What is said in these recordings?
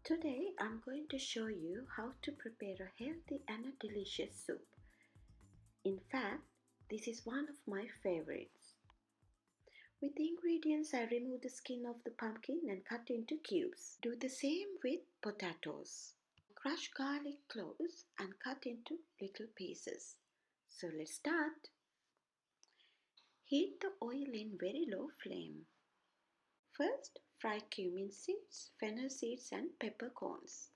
Today I'm going to show you how to prepare a healthy and a delicious soup. In fact, this is one of my favorites. With the ingredients, I remove the skin of the pumpkin and cut into cubes. Do the same with potatoes. Crush garlic cloves and cut into little pieces. So let's start. Heat the oil in very low flame. First, fry cumin seeds, fennel seeds and peppercorns.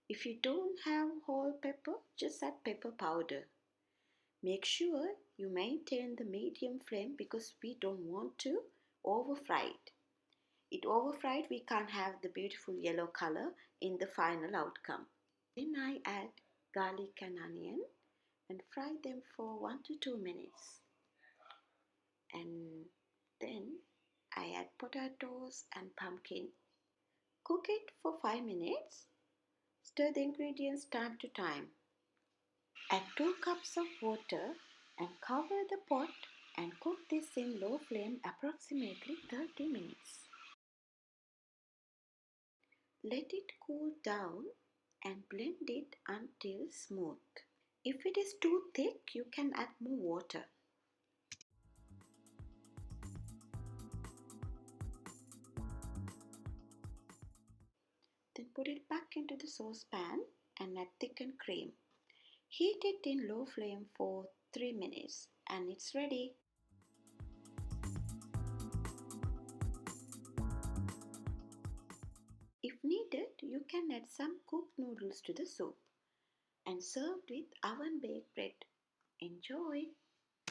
If you don't have whole pepper, just add pepper powder. Make sure you maintain the medium flame because we don't want to overfry it. It overfried, we can't have the beautiful yellow color in the final outcome. Then I add garlic and onion and fry them for 1 to 2 minutes. And then I add potatoes and pumpkin. Cook it for 5 minutes. Stir the ingredients time to time. Add 2 cups of water and cover the pot and cook this in low flame approximately 30 minutes. Let it cool down and blend it until smooth. If it is too thick, you can add more water. Then put it back into the saucepan and add thickened cream. Heat it in low flame for 3 minutes and it's ready. If needed, you can add some cooked noodles to the soup and serve with oven baked bread. Enjoy!